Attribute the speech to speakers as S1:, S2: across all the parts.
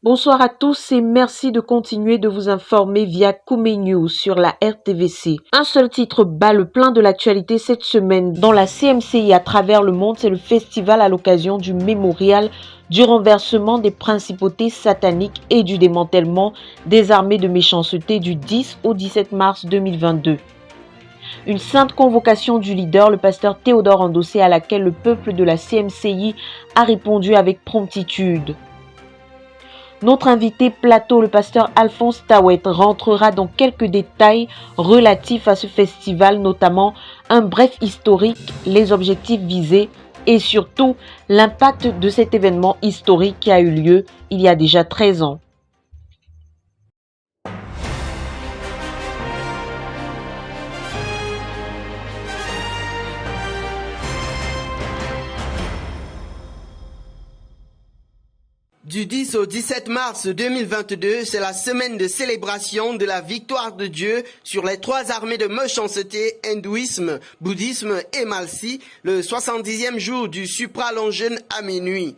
S1: Bonsoir à tous et merci de continuer de vous informer via Koumé News sur la RTVC. Un seul titre bat le plein de l'actualité cette semaine dans la CMCI à travers le monde, c'est le festival à l'occasion du mémorial du renversement des principautés sataniques et du démantèlement des armées de méchanceté du 10 au 17 mars 2022. Une sainte convocation du leader, le pasteur Théodore Endossé, à laquelle le peuple de la CMCI a répondu avec promptitude. Notre invité plateau, le pasteur Alphonse Tawet, rentrera dans quelques détails relatifs à ce festival, notamment un bref historique, les objectifs visés et surtout l'impact de cet événement historique qui a eu lieu il y a déjà 13 ans.
S2: Du 10 au 17 mars 2022, c'est la semaine de célébration de la victoire de Dieu sur les trois armées de méchanceté, hindouisme, bouddhisme et Malsi, le 70e jour du supralongjeûne à minuit.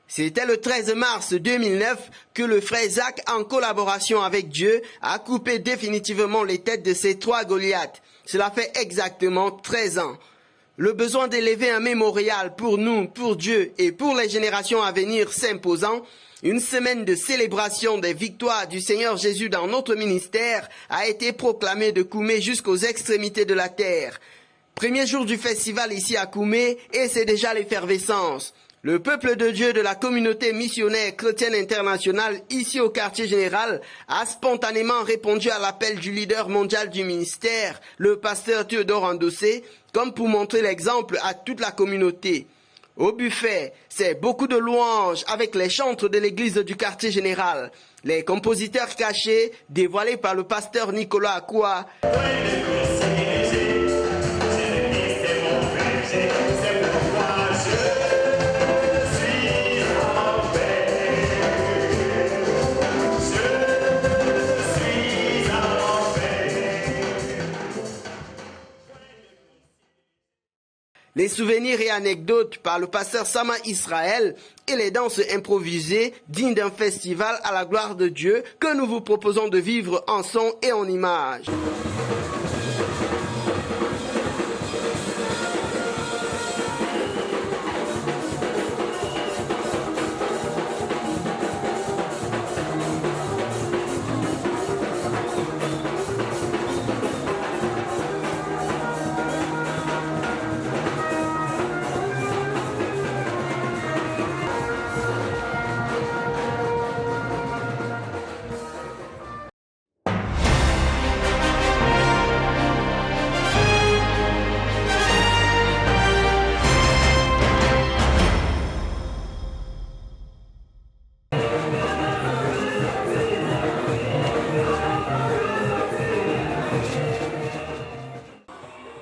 S2: C'était le 13 mars 2009 que le frère Zach, en collaboration avec Dieu, a coupé définitivement les têtes de ces trois Goliaths. Cela fait exactement 13 ans. Le besoin d'élever un mémorial pour nous, pour Dieu et pour les générations à venir s'imposant, une semaine de célébration des victoires du Seigneur Jésus dans notre ministère a été proclamée de Koumé jusqu'aux extrémités de la terre. Premier jour du festival ici à Koumé et c'est déjà l'effervescence. Le peuple de Dieu de la communauté missionnaire chrétienne internationale ici au quartier général a spontanément répondu à l'appel du leader mondial du ministère, le pasteur Théodore Endossé, comme pour montrer l'exemple à toute la communauté. Au buffet, c'est beaucoup de louanges avec les chantres de l'église du quartier général. Les compositeurs cachés dévoilés par le pasteur Nicolas Akua. Les souvenirs et anecdotes par le pasteur Sama Israël et les danses improvisées dignes d'un festival à la gloire de Dieu que nous vous proposons de vivre en son et en images.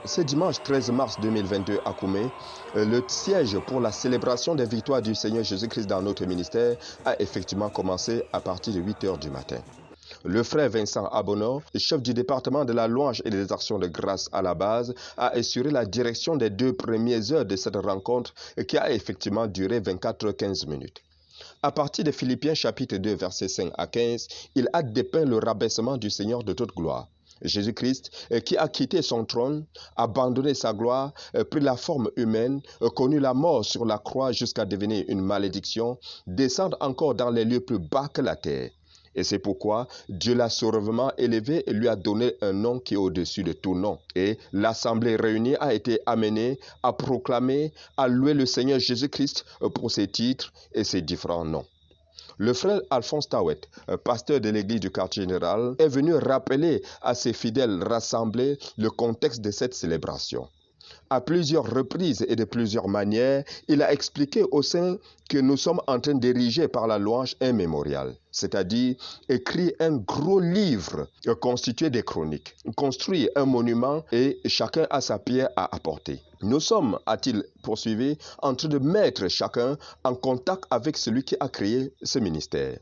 S3: Ce dimanche 13 mars 2022 à Koumé, le siège pour la célébration des victoires du Seigneur Jésus-Christ dans notre ministère a effectivement commencé à partir de 8 h du matin. Le frère Vincent Abonor, chef du département de la louange et des actions de grâce à la base, a assuré la direction des 2 premières heures de cette rencontre qui a effectivement duré 24 h 15 minutes. À partir de Philippiens chapitre 2 versets 5 à 15, il a dépeint le rabaissement du Seigneur de toute gloire. Jésus-Christ, qui a quitté son trône, abandonné sa gloire, pris la forme humaine, connu la mort sur la croix jusqu'à devenir une malédiction, descendre encore dans les lieux plus bas que la terre. Et c'est pourquoi Dieu l'a sauvablement élevé et lui a donné un nom qui est au-dessus de tout nom. Et l'assemblée réunie a été amenée à proclamer, à louer le Seigneur Jésus-Christ pour ses titres et ses différents noms. Le frère Alphonse Tawet, pasteur de l'église du quartier général, est venu rappeler à ses fidèles rassemblés le contexte de cette célébration. À plusieurs reprises et de plusieurs manières, il a expliqué au sein que nous sommes en train d'ériger par la louange un mémorial, c'est-à-dire écrire un gros livre constitué des chroniques, construire un monument et chacun a sa pierre à apporter. Nous sommes, a-t-il poursuivi, en train de mettre chacun en contact avec celui qui a créé ce ministère.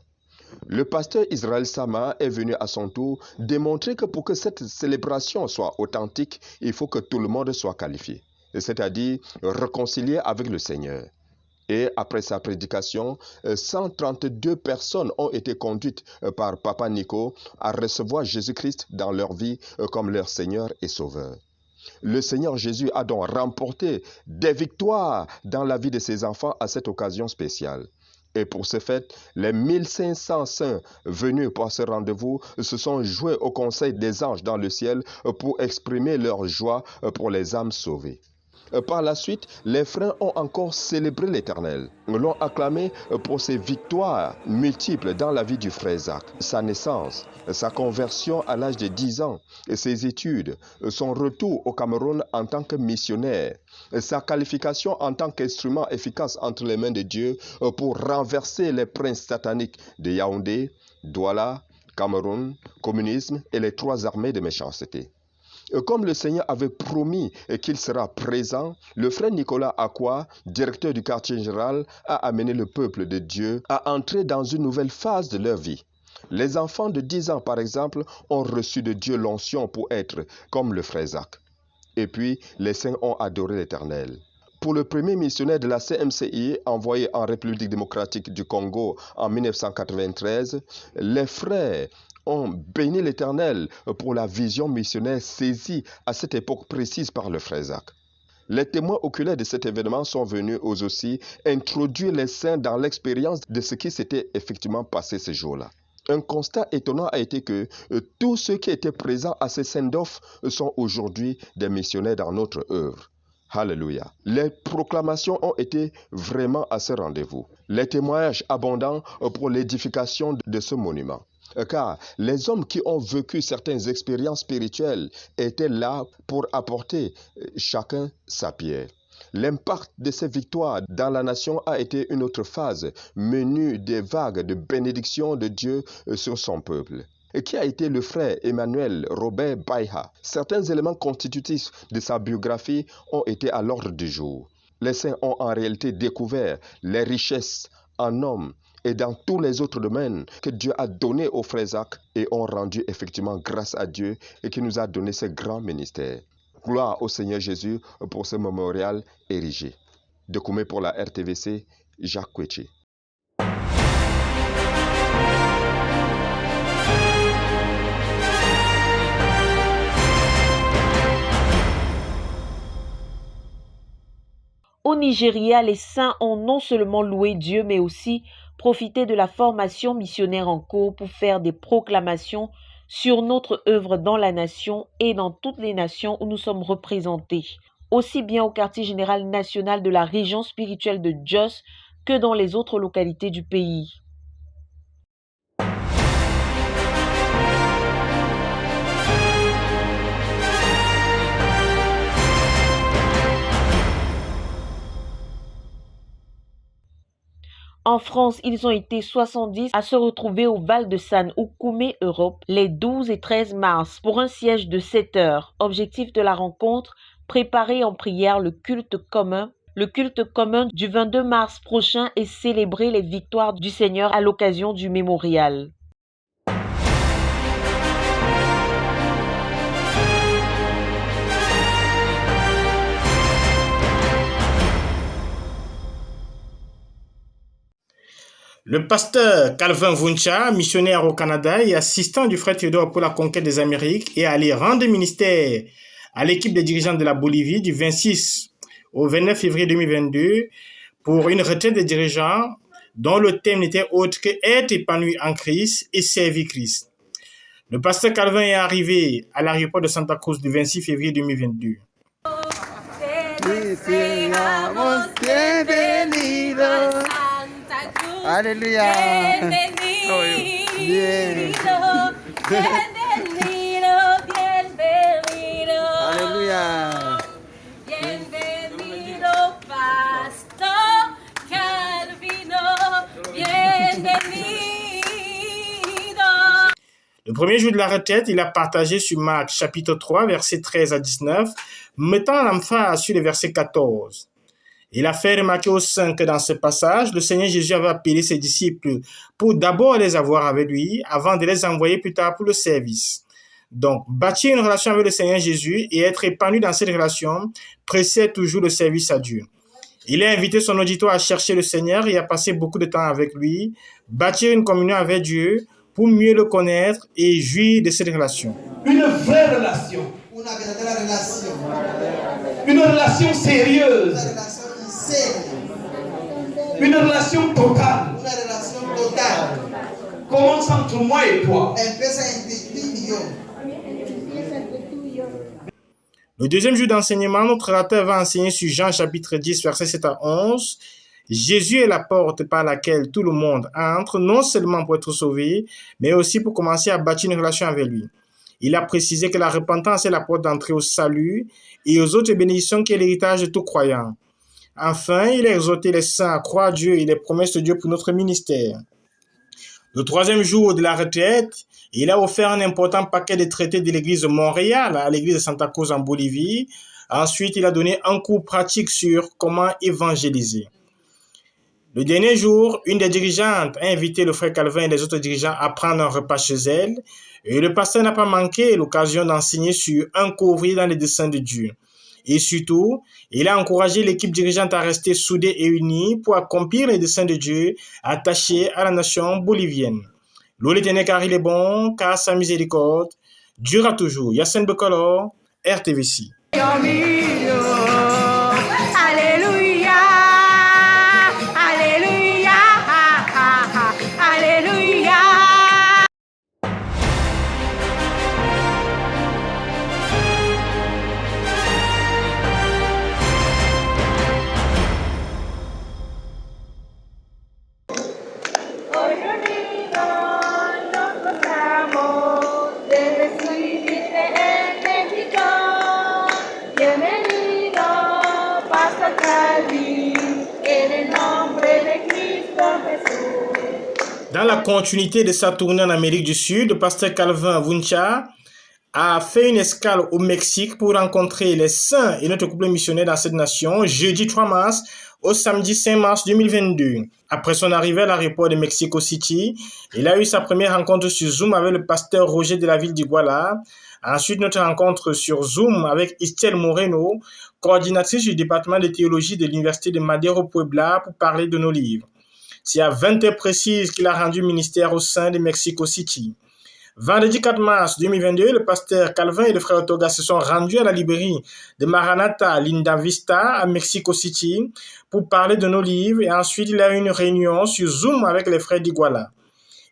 S3: Le pasteur Israël Sama est venu à son tour démontrer que pour que cette célébration soit authentique, il faut que tout le monde soit qualifié, c'est-à-dire réconcilié avec le Seigneur. Et après sa prédication, 132 personnes ont été conduites par Papa Nico à recevoir Jésus-Christ dans leur vie comme leur Seigneur et Sauveur. Le Seigneur Jésus a donc remporté des victoires dans la vie de ses enfants à cette occasion spéciale. Et pour ce fait, les 1500 saints venus pour ce rendez-vous se sont joints au conseil des anges dans le ciel pour exprimer leur joie pour les âmes sauvées. Par la suite, les frères ont encore célébré l'Éternel. Ils l'ont acclamé pour ses victoires multiples dans la vie du frère Zach, sa naissance, sa conversion à l'âge de 10 ans, ses études, son retour au Cameroun en tant que missionnaire, sa qualification en tant qu'instrument efficace entre les mains de Dieu pour renverser les princes sataniques de Yaoundé, Douala, Cameroun, communisme et les 3 armées de méchanceté. Comme le Seigneur avait promis qu'il sera présent, le frère Nicolas Akwa, directeur du quartier général, a amené le peuple de Dieu à entrer dans une nouvelle phase de leur vie. Les enfants de 10 ans, par exemple, ont reçu de Dieu l'onction pour être comme le frère Zach. Et puis, les saints ont adoré l'Éternel. Pour le premier missionnaire de la CMCI envoyé en République démocratique du Congo en 1993, les frères ont béni l'Éternel pour la vision missionnaire saisie à cette époque précise par le frère Zach. Les témoins oculaires de cet événement sont venus eux aussi introduire les saints dans l'expérience de ce qui s'était effectivement passé ce jour-là. Un constat étonnant a été que tous ceux qui étaient présents à ces send-off sont aujourd'hui des missionnaires dans notre œuvre. Alléluia. Les proclamations ont été vraiment à ce rendez-vous. Les témoignages abondants pour l'édification de ce monument. Car les hommes qui ont vécu certaines expériences spirituelles étaient là pour apporter chacun sa pierre. L'impact de ces victoires dans la nation a été une autre phase, menue des vagues de bénédiction de Dieu sur son peuple. Et qui a été le frère Emmanuel Robert Baïha. Certains éléments constitutifs de sa biographie ont été à l'ordre du jour. Les saints ont en réalité découvert les richesses en hommes et dans tous les autres domaines que Dieu a donné au frère Zach et ont rendu effectivement grâce à Dieu et qui nous a donné ce grand ministère. Gloire au Seigneur Jésus pour ce mémorial érigé. De Koumé pour la RTVC, Jacques Kouechi.
S1: Au Nigeria, les saints ont non seulement loué Dieu, mais aussi profité de la formation missionnaire en cours pour faire des proclamations sur notre œuvre dans la nation et dans toutes les nations où nous sommes représentés, aussi bien au quartier général national de la région spirituelle de Jos que dans les autres localités du pays. En France, ils ont été 70 à se retrouver au Val de Sanne ou Koumé Europe les 12 et 13 mars pour un siège de 7 heures. Objectif de la rencontre, préparer en prière le culte commun du 22 mars prochain et célébrer les victoires du Seigneur à l'occasion du mémorial.
S4: Le pasteur Calvin Vuncha, missionnaire au Canada et assistant du frère Théodore pour la conquête des Amériques, est allé rendre ministère à l'équipe des dirigeants de la Bolivie du 26 au 29 février 2022 pour une retraite des dirigeants dont le thème n'était autre que être épanoui en Christ et servir Christ. Le pasteur Calvin est arrivé à l'aéroport de Santa Cruz le 26 février 2022.
S5: Alléluia. Alléluia.
S6: Bienvenido, Pastor Calvino. Bienvenido.
S4: Le premier jour de la retraite, il a partagé sur Marc chapitre 3, versets 13 à 19, mettant l'emphase sur le verset 14. Il a fait remarquer aux saints que dans ce passage, le Seigneur Jésus avait appelé ses disciples pour d'abord les avoir avec lui, avant de les envoyer plus tard pour le service. Donc, bâtir une relation avec le Seigneur Jésus et être épanoui dans cette relation précède toujours le service à Dieu. Il a invité son auditoire à chercher le Seigneur et à passer beaucoup de temps avec lui, bâtir une communion avec Dieu pour mieux le connaître et jouir de cette relation.
S7: Une vraie relation.
S5: Una verdadera relación.
S7: Une relation sérieuse.
S5: Una relación seria.
S7: Une relation totale.
S5: Una relación total.
S7: Commence entre moi et toi.
S5: Empieza entre ti y yo.
S4: Le deuxième jour d'enseignement, notre orateur va enseigner sur Jean chapitre 10, versets 7 à 11. Jésus est la porte par laquelle tout le monde entre, non seulement pour être sauvé, mais aussi pour commencer à bâtir une relation avec lui. Il a précisé que la repentance est la porte d'entrée au salut et aux autres bénédictions qui est l'héritage de tout croyant. Enfin, il a exhorté les saints à croire Dieu et les promesses de Dieu pour notre ministère. Le troisième jour de la retraite, il a offert un important paquet de traités de l'église de Montréal à l'église de Santa Cruz en Bolivie. Ensuite, il a donné un cours pratique sur comment évangéliser. Le dernier jour, une des dirigeantes a invité le frère Calvin et les autres dirigeants à prendre un repas chez elle. Et le pasteur n'a pas manqué l'occasion d'enseigner sur un couvrier dans les desseins de Dieu. Et surtout, il a encouragé l'équipe dirigeante à rester soudée et unie pour accomplir les desseins de Dieu attachés à la nation bolivienne. L'eau l'éternel car il est bon, car sa miséricorde durera toujours. Yassine Bekolor, RTVC. Dans la continuité de sa tournée en Amérique du Sud, le pasteur Calvin Vuncha a fait une escale au Mexique pour rencontrer les saints et notre couple missionnaire dans cette nation jeudi 3 mars au samedi 5 mars 2022. Après son arrivée à l'aéroport de Mexico City, il a eu sa première rencontre sur Zoom avec le pasteur Roger de la ville d'Iguala. Ensuite, notre rencontre sur Zoom avec Estelle Moreno, coordinatrice du département de théologie de l'Université de Madero Puebla, pour parler de nos livres. C'est à 20h précise qu'il a rendu ministère au sein de Mexico City. Vendredi 4 mars 2022, le pasteur Calvin et le frère Otoga se sont rendus à la librairie de Maranatha Linda Vista à Mexico City pour parler de nos livres et ensuite il a eu une réunion sur Zoom avec les frères d'Iguala.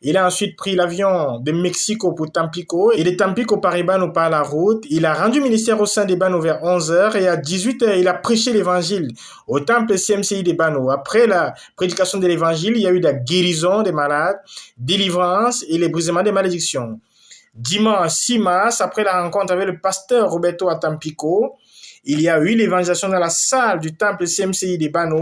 S4: Il a ensuite pris l'avion de Mexico pour Tampico et de Tampico par Ibano par la route. Il a rendu ministère au sein d'Ibano vers 11h et à 18h, il a prêché l'évangile au temple CMCI d'Ibano. Après la prédication de l'évangile, il y a eu la guérison des malades, délivrance et les brisements des malédictions. Dimanche 6 mars, après la rencontre avec le pasteur Roberto à Tampico, il y a eu l'évangélisation dans la salle du temple CMCI d'Ibano.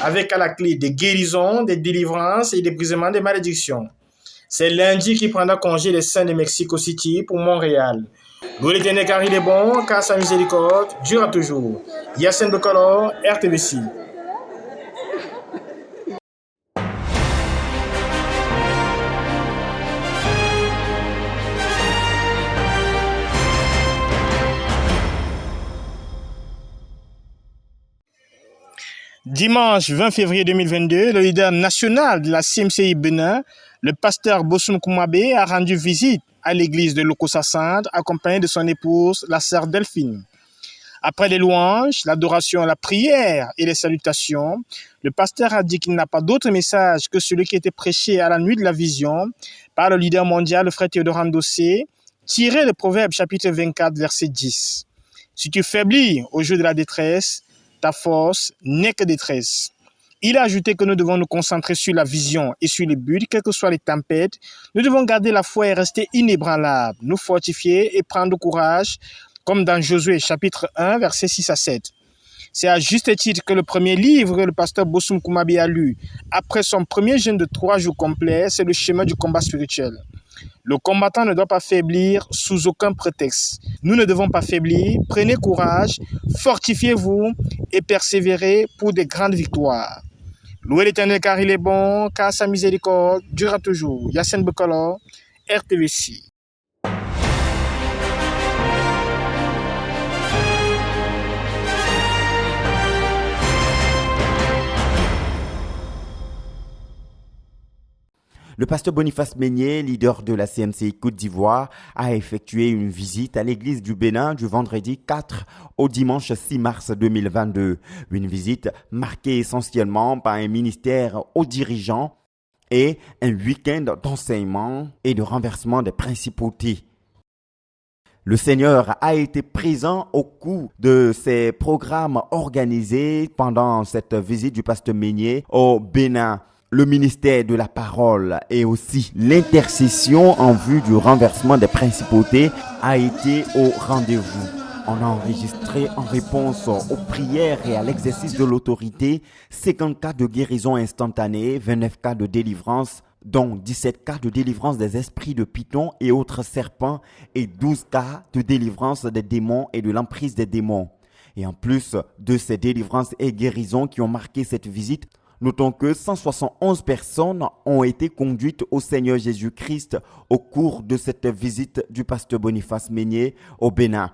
S4: Avec à la clé des guérisons, des délivrances et des brisements des malédictions. C'est lundi qui prendra congé des saints de Mexico City pour Montréal. Loué l'éternel car il est bon, car sa miséricorde durera toujours. Yassine Bekolor, RTVC. Dimanche 20 février 2022, le leader national de la CMCI Bénin, Le pasteur Bosun Kumabe a rendu visite à l'église de Lokosa-Centre accompagné de son épouse, la sœur Delphine. Après les louanges, l'adoration, la prière et les salutations, le pasteur a dit qu'il n'a pas d'autre message que celui qui était prêché à la nuit de la vision par le leader mondial, le frère Théodore Ndossé, tiré de Proverbes chapitre 24, verset 10. Si tu faiblis au jour de la détresse, ta force n'est que détresse. Il a ajouté que nous devons nous concentrer sur la vision et sur les buts, quelles que soient les tempêtes. Nous devons garder la foi et rester inébranlables, nous fortifier et prendre courage, comme dans Josué chapitre 1, versets 6 à 7. C'est à juste titre que le premier livre que le pasteur Bosun Kumabe a lu après son premier jeûne de 3 jours complets, c'est le chemin du combat spirituel. Le combattant ne doit pas faiblir sous aucun prétexte. Nous ne devons pas faiblir. Prenez courage, fortifiez-vous et persévérez pour de grandes victoires. Louez l'Éternel car il est bon, car sa miséricorde durera toujours. Yassine Bekolo, RTVC.
S8: Le pasteur Boniface Meigné, leader de la CMCI Côte d'Ivoire, a effectué une visite à l'église du Bénin du vendredi 4 au dimanche 6 mars 2022. Une visite marquée essentiellement par un ministère aux dirigeants et un week-end d'enseignement et de renversement des principautés. Le Seigneur a été présent au cours de ces programmes organisés pendant cette visite du pasteur Meigné au Bénin. Le ministère de la parole et aussi l'intercession en vue du renversement des principautés a été au rendez-vous. On a enregistré en réponse aux prières et à l'exercice de l'autorité 50 cas de guérison instantanée, 29 cas de délivrance, dont 17 cas de délivrance des esprits de python et autres serpents et 12 cas de délivrance des démons et de l'emprise des démons. Et en plus de ces délivrances et guérisons qui ont marqué cette visite, notons que 171 personnes ont été conduites au Seigneur Jésus-Christ au cours de cette visite du pasteur Boniface Meigné au Bénin.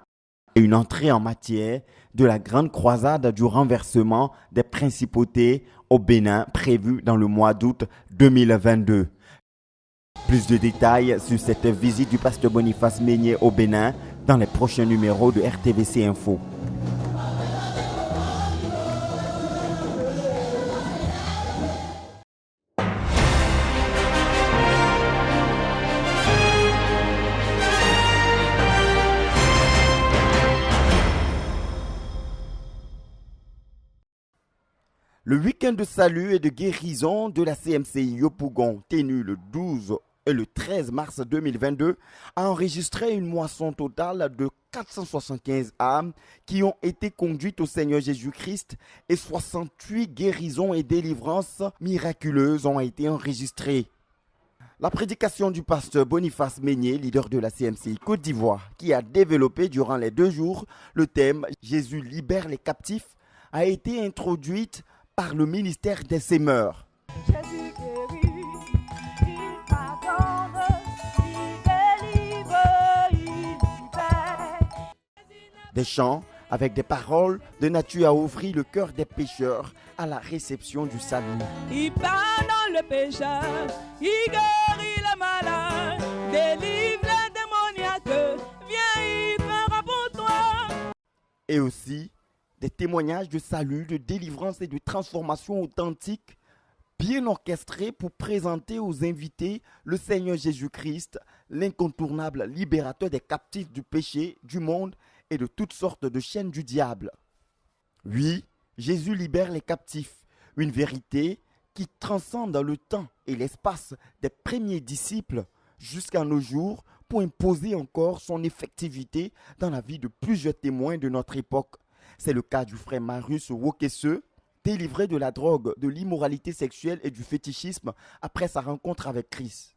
S8: Et une entrée en matière de la grande croisade du renversement des principautés au Bénin prévue dans le mois d'août 2022. Plus de détails sur cette visite du pasteur Boniface Meigné au Bénin dans les prochains numéros de RTVC Info. Le week-end de salut et de guérison de la CMCI Yopougon, tenu le 12 et le 13 mars 2022, a enregistré une moisson totale de 475 âmes qui ont été conduites au Seigneur Jésus-Christ et 68 guérisons et délivrances miraculeuses ont été enregistrées. La prédication du pasteur Boniface Meigné, leader de la CMCI Côte d'Ivoire, qui a développé durant les 2 jours le thème « Jésus libère les captifs », a été introduite par le ministère des Semeurs.
S6: Jésus guérit, il pardonne, il délivre, il libère.
S8: Des chants avec des paroles de nature à ouvrir le cœur des pécheurs à la réception du salut.
S6: Il pardonne le pécheur, il guérit le malade, délivre les démoniaques, viens, il fera pour toi.
S8: Et aussi des témoignages de salut, de délivrance et de transformation authentique, bien orchestrés pour présenter aux invités le Seigneur Jésus-Christ, l'incontournable libérateur des captifs du péché, du monde et de toutes sortes de chaînes du diable. Oui, Jésus libère les captifs, une vérité qui transcende le temps et l'espace des premiers disciples jusqu'à nos jours pour imposer encore son effectivité dans la vie de plusieurs témoins de notre époque. C'est le cas du frère Marius Wokese, délivré de la drogue, de l'immoralité sexuelle et du fétichisme après sa rencontre avec Christ.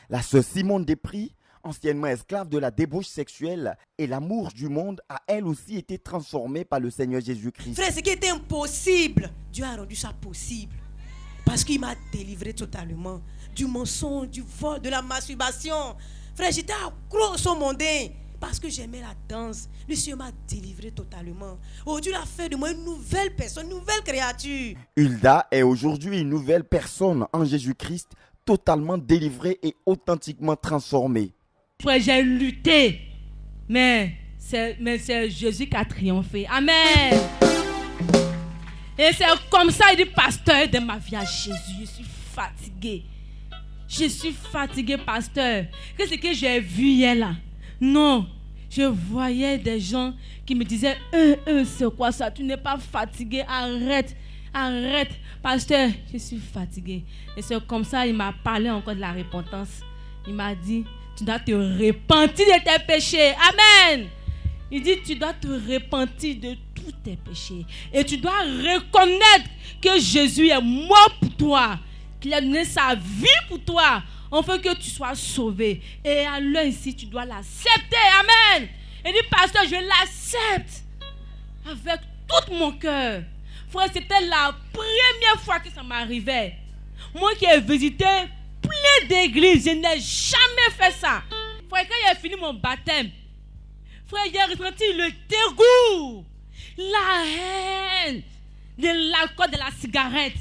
S8: La sœur Simone Despris, anciennement esclave de la débauche sexuelle et l'amour du monde, a elle aussi été transformée par le Seigneur Jésus-Christ.
S9: Frère, ce qui était impossible, Dieu a rendu ça possible. Parce qu'il m'a délivré totalement du mensonge, du vol, de la masturbation. Frère, j'étais accro au mondain. Parce que j'aimais la danse, le Seigneur m'a délivré totalement. Aujourd'hui, il a fait de moi une nouvelle personne, une nouvelle créature.
S8: Hulda est aujourd'hui une nouvelle personne en Jésus-Christ, totalement délivré et authentiquement transformé.
S6: Frère, j'ai lutté, mais c'est Jésus qui a triomphé. Amen. Et c'est comme ça, il dit, pasteur, de ma vie à Jésus, je suis fatigué. Je suis fatigué, pasteur. Qu'est-ce que j'ai vu hier là? Non, je voyais des gens qui me disaient, c'est quoi ça? Tu n'es pas fatigué, arrête, pasteur, je suis fatigué. Et c'est comme ça, il m'a parlé encore de la repentance. Il m'a dit, tu dois te repentir de tes péchés. Amen. Il dit, tu dois te repentir de tous tes péchés. Et tu dois reconnaître que Jésus est mort pour toi. Qu'il a donné sa vie pour toi. Afin que tu sois sauvé. Et alors ici, tu dois l'accepter. Amen. Il dit, pasteur, je l'accepte. Avec tout mon cœur. Frère, c'était la première fois que ça m'arrivait. Moi qui ai visité plein d'églises, je n'ai jamais fait ça. Frère, quand j'ai fini mon baptême, frère, j'ai ressenti le dégoût, la haine de l'alcool, de la cigarette.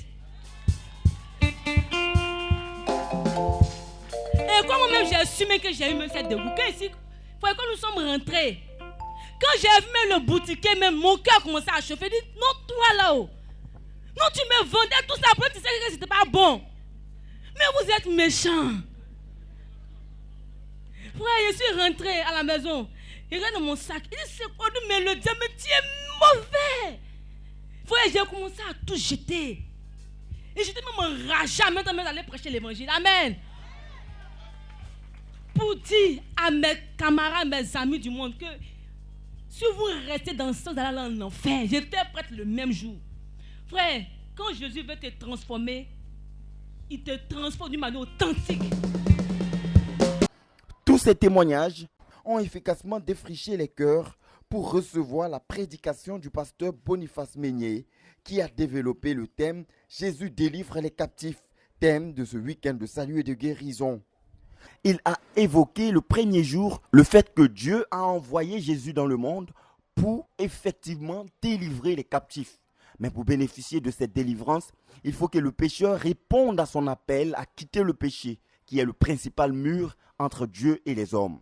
S6: Et quand moi-même j'ai assumé que j'ai eu même cette dégoût, frère, quand nous sommes rentrés, quand j'ai vu même le boutiquier, même mon cœur commençait à chauffer. Il dit, non, toi là-haut, non, tu me vendais tout ça, après tu sais que c'était pas bon. Mais vous êtes méchants. Frère, je suis rentré à la maison. Il regarde dans mon sac. Il dit, c'est quoi? Mais le diable, tu es mauvais. Frère, j'ai commencé à tout jeter. Et j'étais même enragé. Maintenant, j'allais prêcher l'évangile. Amen. Pour dire à mes camarades, mes amis du monde que si vous restez dans ce sens d'aller en enfer, j'étais prête le même jour. Frère, quand Jésus veut te transformer, il te transforme d'une manière authentique.
S8: Tous ces témoignages ont efficacement défriché les cœurs pour recevoir la prédication du pasteur Boniface Meignier qui a développé le thème « Jésus délivre les captifs », thème de ce week-end de salut et de guérison. Il a évoqué le premier jour le fait que Dieu a envoyé Jésus dans le monde pour effectivement délivrer les captifs. Mais pour bénéficier de cette délivrance, il faut que le pécheur réponde à son appel à quitter le péché, qui est le principal mur entre Dieu et les hommes.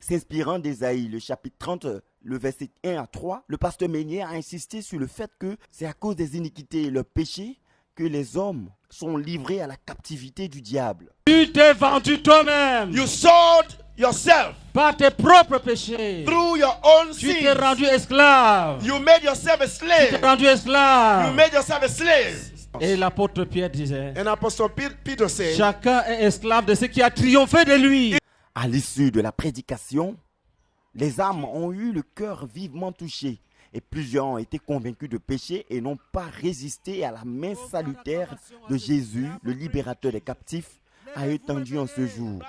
S8: S'inspirant d'Ésaïe, le chapitre 30, le verset 1 à 3, le pasteur Meignier a insisté sur le fait que c'est à cause des iniquités et leurs péchés que les hommes sont livrés à la captivité du diable.
S10: Tu t'es vendu toi-même.
S11: You sold yourself.
S10: Par tes propres péchés.
S11: Through your own
S10: tu
S11: sins.
S10: t'es rendu esclave.
S11: You made yourself a slave.
S10: Tu t'es rendu esclave.
S11: You made yourself a slave.
S10: Et l'apôtre Pierre disait,
S11: And Apostle Peter said,
S10: chacun est esclave de ce qui a triomphé de lui.
S8: À l'issue de la prédication, les âmes ont eu le cœur vivement touché et plusieurs ont été convaincus de péché et n'ont pas résisté à la main salutaire de Jésus, le libérateur des captifs, a étendu en ce jour.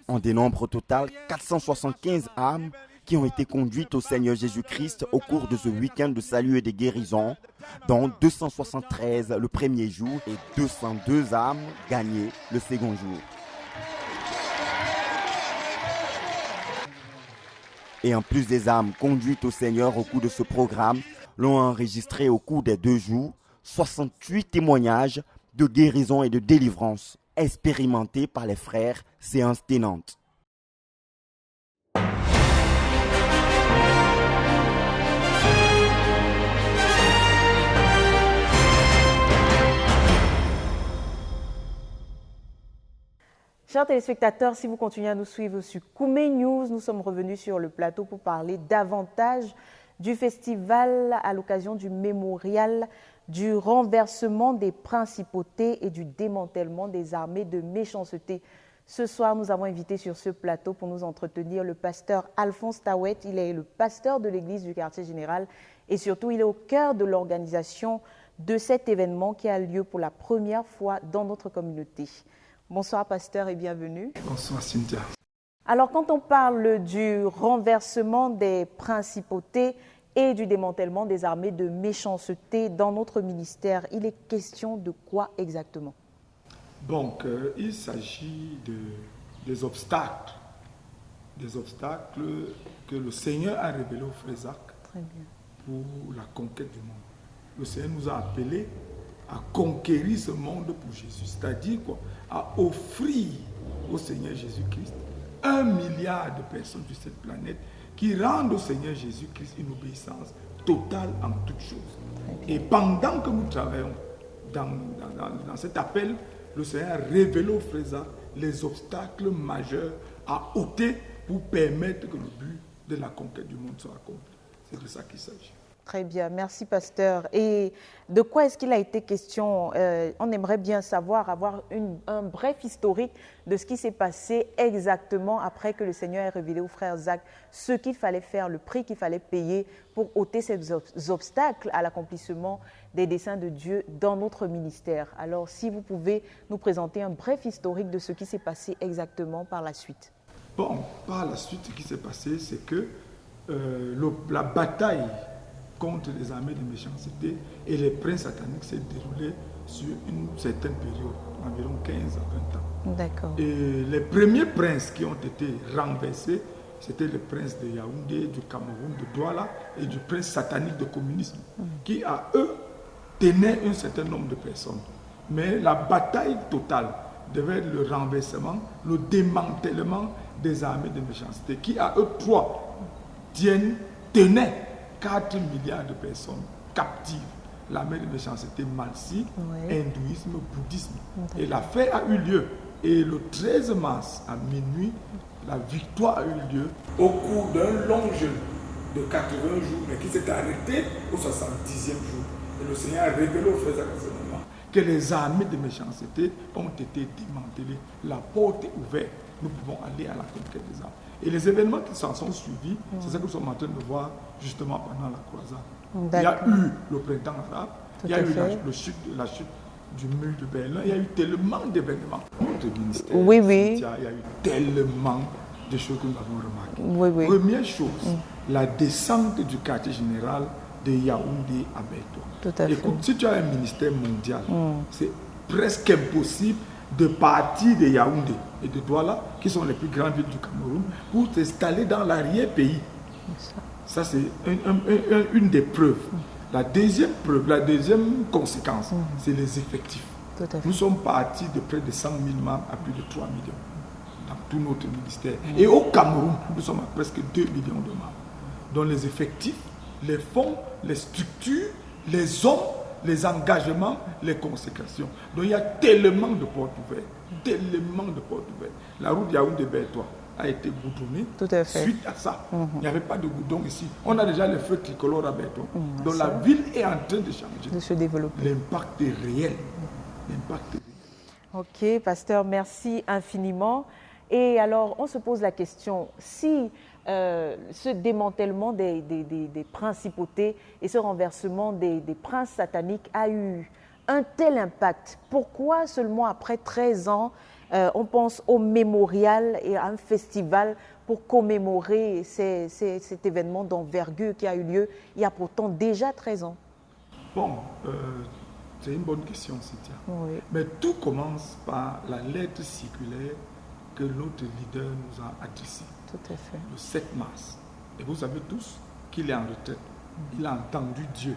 S8: On dénombre au total 475 âmes qui ont été conduites au Seigneur Jésus-Christ au cours de ce week-end de salut et de guérison, dont 273 le premier jour et 202 âmes gagnées le second jour. Et en plus des âmes conduites au Seigneur au cours de ce programme, l'on a enregistré au cours des 2 jours 68 témoignages de guérison et de délivrance expérimentés par les frères séances tenantes.
S1: Chers téléspectateurs, si vous continuez à nous suivre sur Koumé News, nous sommes revenus sur le plateau pour parler davantage du festival à l'occasion du mémorial du renversement des principautés et du démantèlement des armées de méchanceté. Ce soir, nous avons invité sur ce plateau pour nous entretenir le pasteur Alphonse Tawet. Il est le pasteur de l'église du quartier général et surtout, il est au cœur de l'organisation de cet événement qui a lieu pour la première fois dans notre communauté. Bonsoir pasteur et bienvenue.
S12: Bonsoir Cynthia.
S1: Alors quand on parle du renversement des principautés et du démantèlement des armées de méchanceté dans notre ministère, il est question de quoi exactement?
S12: Donc il s'agit des obstacles que le Seigneur a révélés au frère Zach pour la conquête du monde. Le Seigneur nous a appelés à conquérir ce monde pour Jésus. C'est-à-dire quoi? À offrir au Seigneur Jésus-Christ 1 milliard de personnes sur cette planète qui rendent au Seigneur Jésus-Christ une obéissance totale en toutes choses. Et pendant que nous travaillons dans cet appel, le Seigneur a révélé aux frères les obstacles majeurs à ôter pour permettre que le but de la conquête du monde soit accompli. C'est de ça qu'il s'agit.
S1: Très bien, merci pasteur. Et de quoi est-ce qu'il a été question? On aimerait bien savoir, avoir un bref historique de ce qui s'est passé exactement après que le Seigneur ait révélé au frère Zach ce qu'il fallait faire, le prix qu'il fallait payer pour ôter ces obstacles à l'accomplissement des desseins de Dieu dans notre ministère. Alors, si vous pouvez nous présenter un bref historique de ce qui s'est passé exactement par la suite.
S12: Bon, par la suite, ce qui s'est passé, c'est que la bataille contre les armées de méchanceté et les princes sataniques s'est déroulée sur une certaine période, environ 15 à 20 ans.
S1: D'accord.
S12: Et les premiers princes qui ont été renversés, c'était le prince de Yaoundé, du Cameroun, de Douala et du prince satanique de communisme, qui à eux tenaient un certain nombre de personnes. Mais la bataille totale devait être le renversement, le démantèlement des armées de méchanceté, qui à eux trois tenaient 4 milliards de personnes captives. L'armée de méchanceté Malsi, hindouisme, bouddhisme. Et l'affaire a eu lieu. Et le 13 mars à minuit, la victoire a eu lieu au cours d'un long jeûne de 80 jours, mais qui s'est arrêté au 70e jour. Et le Seigneur a révélé aux frères à ce moment que les armées de méchanceté ont été démantelées. La porte est ouverte. Nous pouvons aller à la conquête des armes. Et les événements qui s'en sont suivis, c'est ça que nous sommes en train de voir justement pendant la croisade. Il y a eu le printemps arabe, il y a eu la chute du mur de Berlin, il y a eu tellement d'événements. Notre ministère, il y a eu tellement de choses que nous avons remarquées. Première chose, la descente du quartier général de Yaoundé à Bertoua. Écoute, si tu as un ministère mondial, c'est presque impossible de partir de Yaoundé et de Douala, qui sont les plus grandes villes du Cameroun, pour t'installer dans l'arrière-pays. Ça, c'est une des preuves. La deuxième preuve, la deuxième conséquence, c'est les effectifs. Nous sommes partis de près de 100 000 membres à plus de 3 millions dans tout notre ministère. Et au Cameroun, nous sommes à presque 2 millions de membres. Donc les effectifs, les fonds, les structures, les hommes, les engagements, les consécrations. Donc il y a tellement de portes ouvertes, tellement de portes ouvertes. La route Yaoundé-Bertoua a été goudronnée. Suite à ça, il n'y avait pas de goudron ici. On a déjà les feux tricolores à Bertoua. Donc la ville est en train de changer.
S1: De se développer.
S12: L'impact est réel. L'impact est réel.
S1: Ok, pasteur, merci infiniment. Et alors, on se pose la question, si ce démantèlement des principautés et ce renversement des princes sataniques a eu un tel impact, pourquoi seulement après 13 ans, on pense au mémorial et à un festival pour commémorer cet événement d'envergure qui a eu lieu il y a pourtant déjà 13 ans?
S12: Bon, c'est une bonne question, Cynthia. Mais tout commence par la lettre circulaire que notre leader nous a adressée.
S1: Tout à fait.
S12: Le 7 mars. Et vous savez tous qu'il est en retraite. Il a entendu Dieu.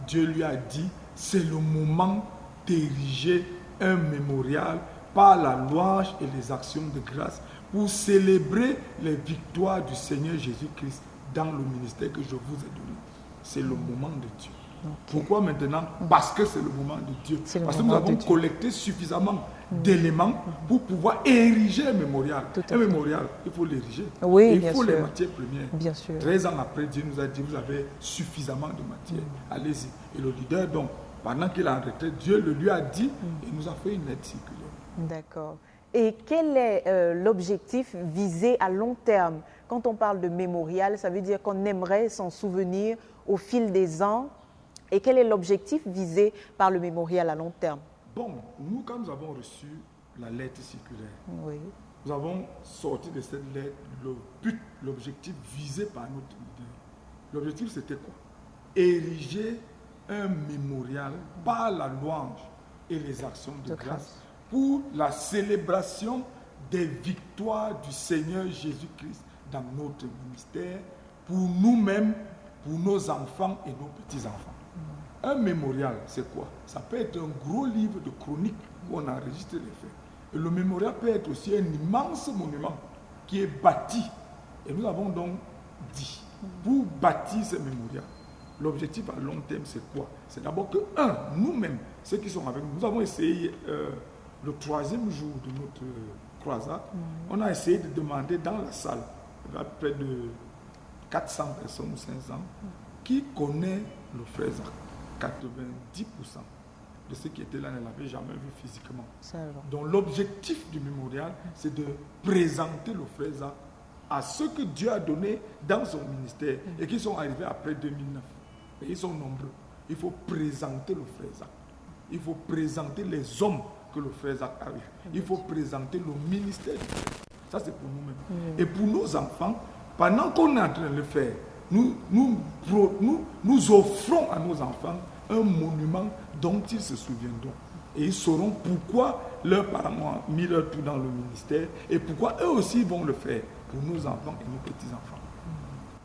S12: Dieu lui a dit, c'est le moment d'ériger un mémorial par la louange et les actions de grâce pour célébrer les victoires du Seigneur Jésus-Christ dans le ministère que je vous ai donné. C'est le moment de Dieu. Pourquoi maintenant? Parce que c'est le moment de Dieu. Parce que nous avons collecté suffisamment d'éléments pour pouvoir ériger un mémorial. Un mémorial, il faut l'ériger. Il faut les matières premières.
S1: Bien sûr.
S12: 13 ans après, Dieu nous a dit, vous avez suffisamment de matières. Allez-y. Et le leader, donc, pendant qu'il est en retraite, Dieu le lui a dit et nous a fait une lettre circulaire.
S1: D'accord. Et quel est l'objectif visé à long terme? Quand on parle de mémorial, ça veut dire qu'on aimerait s'en souvenir au fil des ans. Et quel est l'objectif visé par le mémorial à long terme?
S12: Bon, nous, quand nous avons reçu la lettre circulaire, nous avons sorti de cette lettre le but, l'objectif visé par notre leader. L'objectif, c'était quoi? Ériger un mémorial par la louange et les actions de grâce pour la célébration des victoires du Seigneur Jésus-Christ dans notre ministère, pour nous-mêmes, pour nos enfants et nos petits-enfants. Un mémorial, c'est quoi? Ça peut être un gros livre de chroniques où on enregistre les faits. Et le mémorial peut être aussi un immense monument qui est bâti. Et nous avons donc dit, pour bâtir ce mémorial, l'objectif à long terme, c'est quoi? C'est d'abord que, nous-mêmes, ceux qui sont avec nous, nous avons essayé le 3e jour de notre croisade, on a essayé de demander dans la salle, il y a près de 400 personnes ou 500, qui connaît le frère Zach. 90% de ceux qui étaient là ne l'avaient jamais vu physiquement. Donc l'objectif du mémorial, c'est de présenter le frère Zach à ceux que Dieu a donné dans son ministère et qui sont arrivés après 2009. Et ils sont nombreux. Il faut présenter le frère Zach. Il faut présenter les hommes que le frère Zach a eu. Il faut présenter le ministère du frère. Ça, c'est pour nous-mêmes. Et pour nos enfants, pendant qu'on est en train de le faire, nous offrons à nos enfants un monument dont ils se souviendront. Et ils sauront pourquoi leurs parents ont mis leur tout dans le ministère et pourquoi eux aussi vont le faire pour nos enfants et nos petits-enfants.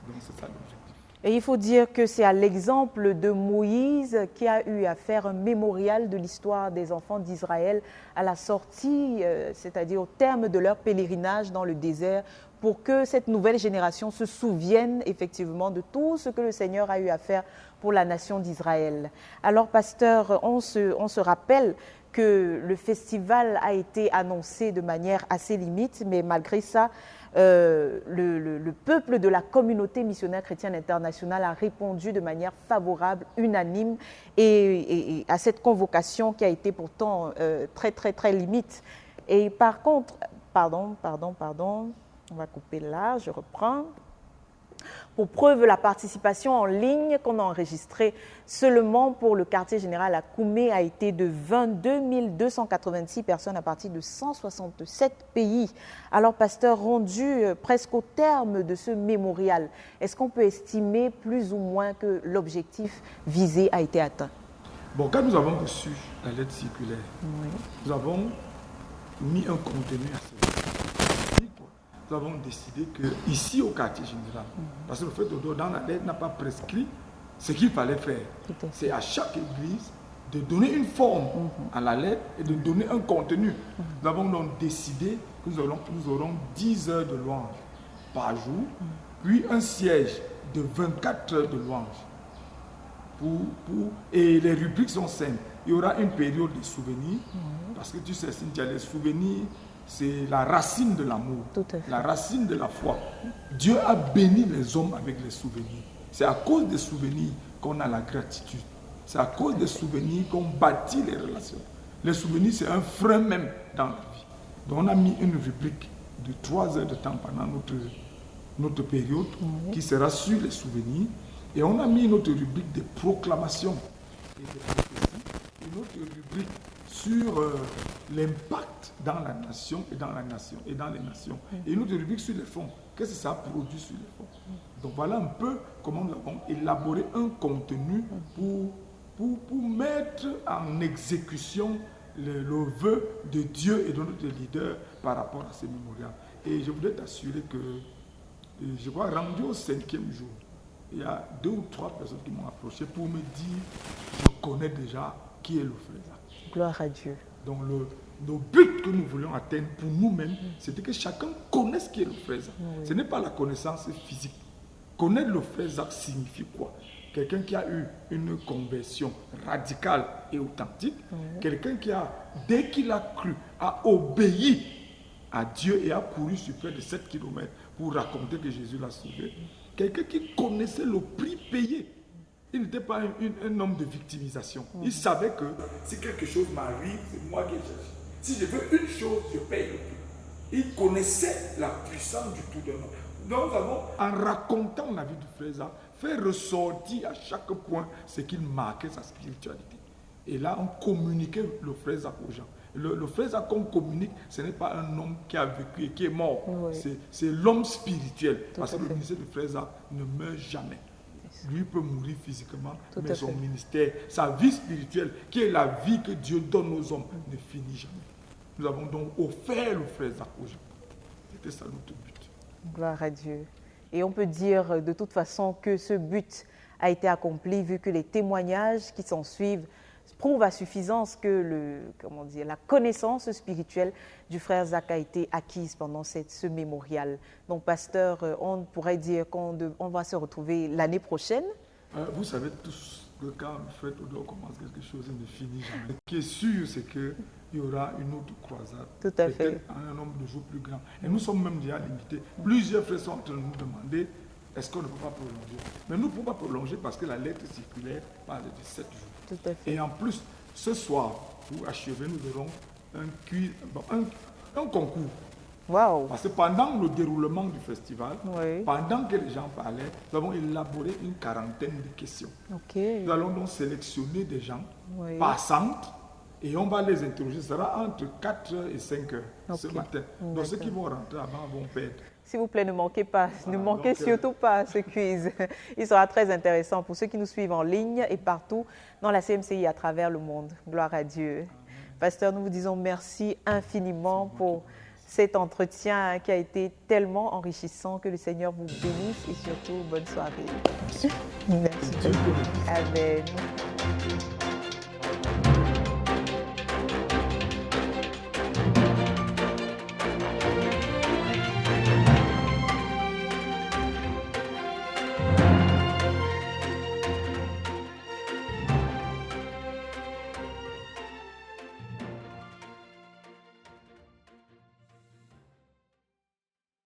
S12: Donc c'est ça l'objectif.
S1: Et il faut dire que c'est à l'exemple de Moïse qui a eu à faire un mémorial de l'histoire des enfants d'Israël à la sortie, c'est-à-dire au terme de leur pèlerinage dans le désert, pour que cette nouvelle génération se souvienne effectivement de tout ce que le Seigneur a eu à faire pour la nation d'Israël. Alors, pasteur, on se rappelle que le festival a été annoncé de manière assez limite, mais malgré ça, le peuple de la communauté missionnaire chrétienne internationale a répondu de manière favorable, unanime, et à cette convocation qui a été pourtant très limite. Et par contre, pardon, on va couper là, je reprends. Pour preuve, la participation en ligne qu'on a enregistrée seulement pour le quartier général à Koumé a été de 22 286 personnes à partir de 167 pays. Alors, pasteur, rendu presque au terme de ce mémorial, est-ce qu'on peut estimer plus ou moins que l'objectif visé a été atteint?
S12: Bon, quand nous avons reçu la lettre circulaire, nous avons mis un contenu à cela. Nous avons décidé qu'ici au quartier général, parce que le fait de dans la lettre n'a pas prescrit ce qu'il fallait faire. C'est à chaque église de donner une forme à la lettre et de donner un contenu. Nous avons donc décidé que nous aurons 10 heures de louange par jour, puis un siège de 24 heures de louange. Et les rubriques sont simples. Il y aura une période de souvenirs, parce que tu sais, Cynthia, les souvenirs, c'est la racine de l'amour, la racine de la foi. Dieu a béni les hommes avec les souvenirs. C'est à cause des souvenirs qu'on a la gratitude. C'est à cause des souvenirs qu'on bâtit les relations. Les souvenirs, c'est un frein même dans la vie. Donc on a mis une rubrique de 3 heures de temps pendant notre période qui sera sur les souvenirs. Et on a mis une autre rubrique de proclamation et de prophétie. Une autre rubrique sur l'impact dans la nation et dans les nations. Et une autre rubrique sur les fonds. Qu'est-ce que ça a produit sur les fonds? Donc voilà un peu comment nous avons élaboré un contenu pour mettre en exécution le vœu de Dieu et de notre leader par rapport à ces mémorials. Et je voudrais t'assurer que, je crois, rendu au 5e jour, il y a 2 ou 3 personnes qui m'ont approché pour me dire, je connais déjà qui est le frère.
S1: Gloire à Dieu.
S12: Donc le but que nous voulions atteindre pour nous-mêmes, c'était que chacun connaisse qui est le frère Zach. Ce n'est pas la connaissance physique. Connaître le frère Zach signifie quoi? Quelqu'un qui a eu une conversion radicale et authentique. Quelqu'un qui a, dès qu'il a cru, a obéi à Dieu et a couru sur près de 7 km pour raconter que Jésus l'a sauvé. Quelqu'un qui connaissait le prix payé. Il n'était pas un homme de victimisation. Il savait que si quelque chose m'arrive, c'est moi qui ai cherché. Si je veux une chose, je paye le prix. Il connaissait la puissance du tout de nous. Donc nous avons, en racontant la vie du frère Zach, fait ressortir à chaque point ce qu'il marquait sa spiritualité. Et là, on communiquait le frère Zach aux gens. Le frère Zach qu'on communique, ce n'est pas un homme qui a vécu et qui est mort. C'est l'homme spirituel. Parce que le ministère du frère Zach ne meurt jamais. Lui peut mourir physiquement, mais son ministère, sa vie spirituelle, qui est la vie que Dieu donne aux hommes, ne finit jamais. Nous avons donc offert le frère Zach aux gens. C'était ça notre but.
S1: Gloire à Dieu. Et on peut dire de toute façon que ce but a été accompli, vu que les témoignages qui s'en suivent prouvent à suffisance que la connaissance spirituelle du frère Zach a été acquise pendant ce mémorial. Donc, pasteur, on pourrait dire qu'on va se retrouver l'année prochaine.
S12: Vous savez tous que quand frère Théodore commence quelque chose, il ne finit jamais. Ce qui est sûr, c'est qu'il y aura une autre croisade.
S1: Tout à fait.
S12: Un nombre de jours plus grand. Et nous sommes même déjà limités. Plusieurs frères sont en train de nous demander est-ce qu'on ne peut pas prolonger. Mais nous ne pouvons pas prolonger parce que la lettre circulaire parle de 7 jours.
S1: Tout à fait.
S12: Et en plus, ce soir, pour achever, nous aurons un concours.
S1: Wow.
S12: Parce que pendant le déroulement du festival,
S1: Oui.
S12: pendant que les gens parlaient, nous avons élaboré une quarantaine de questions.
S1: Ok.
S12: Nous allons donc sélectionner des gens
S1: Oui.
S12: passantes et on va les interroger. Ce sera entre 4h et 5h ce
S1: Ok.
S12: matin. Donc ceux qui vont rentrer avant vont perdre.
S1: S'il vous plaît, ne manquez pas, ne manquez
S12: donc,
S1: surtout pas ce quiz. Il sera très intéressant pour ceux qui nous suivent en ligne et partout dans la CMCI à travers le monde. Gloire à Dieu. Pasteur, nous vous disons merci infiniment pour cet entretien qui a été tellement enrichissant. Que le Seigneur vous bénisse et surtout, bonne soirée. Merci. Amen.